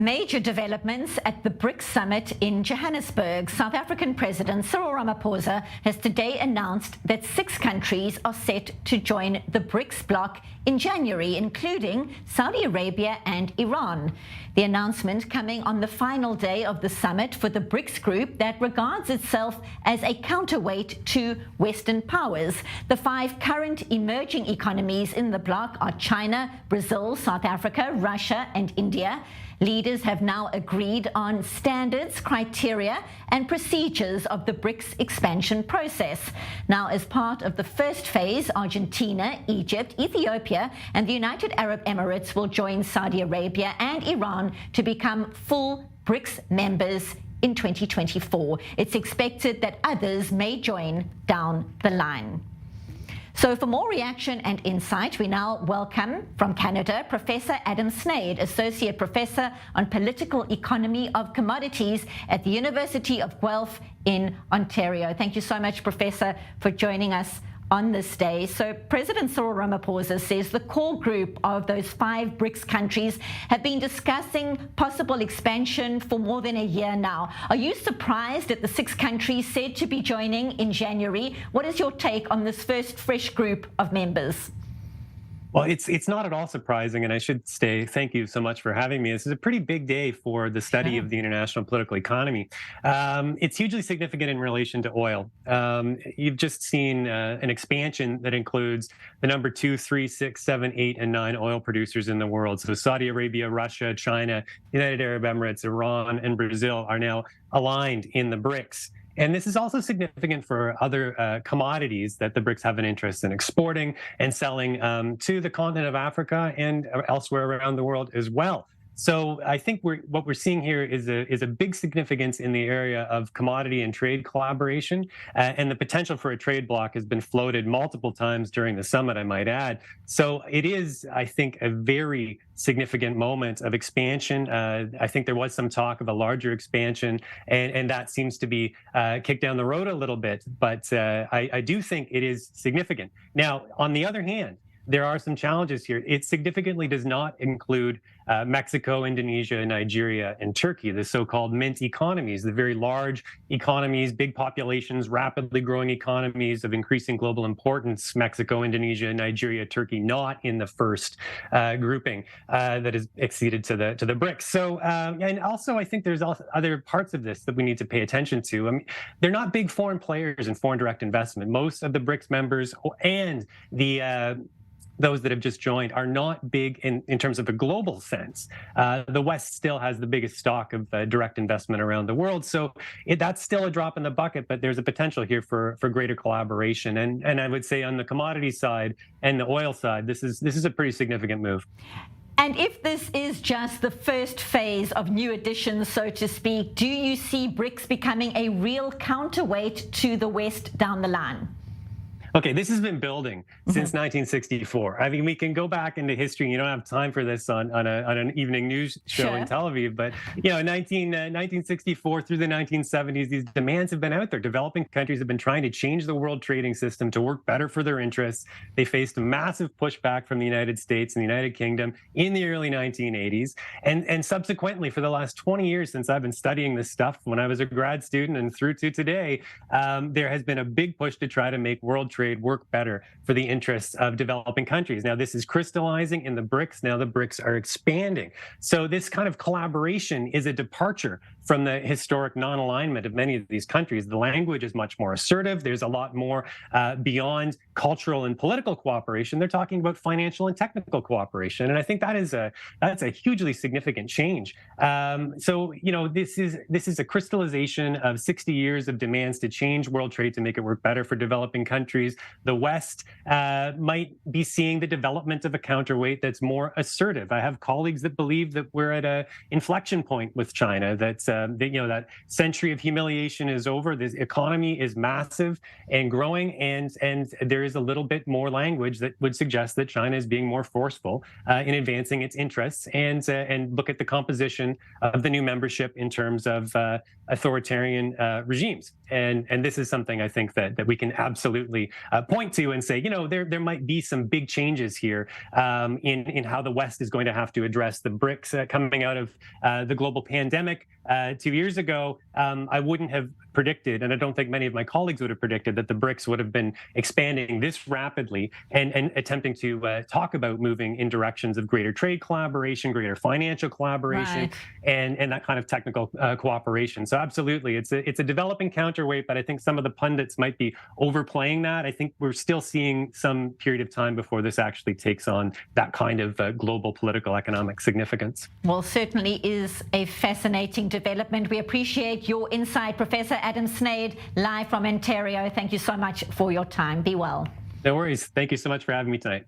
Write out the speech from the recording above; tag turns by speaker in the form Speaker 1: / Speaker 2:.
Speaker 1: Major developments at the BRICS summit in Johannesburg. South African President Cyril Ramaphosa has today announced that 6 countries are set to join the BRICS bloc in January, including Saudi Arabia and Iran. The announcement coming on the final day of the summit for the BRICS group that regards itself as a counterweight to Western powers. The 5 current emerging economies in the bloc are China, Brazil, South Africa, Russia, and India. Leaders have now agreed on standards, criteria, and procedures of the BRICS expansion process. Now, as part of the first phase, Argentina, Egypt, Ethiopia, and the United Arab Emirates will join Saudi Arabia and Iran to become full BRICS members in 2024. It's expected that others may join down the line. So for more reaction and insight, we now welcome from Canada, Professor Adam Sneyd, Associate Professor on Political Economy of Commodities at the University of Guelph in Ontario. Thank you so much, Professor, for joining us on this day. So President Cyril Ramaphosa says the core group of those 5 BRICS countries have been discussing possible expansion for more than a year now. Are you surprised at the 6 countries said to be joining in January? What is your take on this first fresh group of members?
Speaker 2: Well, it's not at all surprising, and I should say thank you so much for having me. This is a pretty big day for the study of the international political economy. It's hugely significant in relation to oil. You've just seen an expansion that includes the number 2, 3, 6, 7, 8, and 9 oil producers in the world. So Saudi Arabia, Russia, China, United Arab Emirates, Iran, and Brazil are now aligned in the BRICS. And this is also significant for other commodities that the BRICS have an interest in exporting and selling to the continent of Africa and elsewhere around the world as well. So I think what we're seeing here is a big significance in the area of commodity and trade collaboration, and the potential for a trade bloc has been floated multiple times during the summit, I might add. So it is, I think, a very significant moment of expansion. I think there was some talk of a larger expansion, and that seems to be kicked down the road a little bit. But I do think it is significant. Now, on the other hand, there are some challenges here. It significantly does not include Mexico, Indonesia, Nigeria, and Turkey, the so-called mint economies, the very large economies, big populations, rapidly growing economies of increasing global importance. Mexico, Indonesia, Nigeria, Turkey, not in the first grouping that is acceded to the BRICS. So, and also I think there's also other parts of this that we need to pay attention to. I mean, they're not big foreign players in foreign direct investment. Most of the BRICS members and those that have just joined are not big in terms of a global sense. The West still has the biggest stock of direct investment around the world. So that's still a drop in the bucket, but there's a potential here for greater collaboration. And I would say on the commodity side and the oil side, this is a pretty significant move.
Speaker 1: And if this is just the first phase of new additions, so to speak, do you see BRICS becoming a real counterweight to the West down the line?
Speaker 2: Okay, this has been building since 1964. I mean, we can go back into history. You don't have time for this on an evening news show in Tel Aviv, but 1964 through the 1970s, these demands have been out there. Developing countries have been trying to change the world trading system to work better for their interests. They faced a massive pushback from the United States and the United Kingdom in the early 1980s, and subsequently for the last 20 years since I've been studying this stuff, when I was a grad student and through to today, there has been a big push to try to make world trade work better for the interests of developing countries. Now, this is crystallizing in the BRICS. Now the BRICS are expanding. So this kind of collaboration is a departure from the historic non-alignment of many of these countries. The language is much more assertive. There's a lot more beyond cultural and political cooperation. They're talking about financial and technical cooperation. And I think that's a hugely significant change. So, this is a crystallization of 60 years of demands to change world trade to make it work better for developing countries. The West might be seeing the development of a counterweight that's more assertive. I have colleagues that believe that we're at an inflection point with China, that that century of humiliation is over. This economy is massive and growing, and there is a little bit more language that would suggest that China is being more forceful in advancing its interests, and look at the composition of the new membership in terms of authoritarian regimes. And this is something I think that we can absolutely point to and say, there might be some big changes here in how the West is going to have to address the BRICS coming out of the global pandemic. 2 years ago, I wouldn't have predicted, and I don't think many of my colleagues would have predicted, that the BRICS would have been expanding this rapidly and attempting to talk about moving in directions of greater trade collaboration, greater financial collaboration, right, and that kind of technical cooperation. So absolutely, it's a developing counterweight, but I think some of the pundits might be overplaying that. I think we're still seeing some period of time before this actually takes on that kind of global political economic significance.
Speaker 1: Well, certainly is a fascinating development. We appreciate your insight, Professor Adam Sneyd, live from Ontario. Thank you so much for your time. Be well.
Speaker 2: No worries. Thank you so much for having me tonight.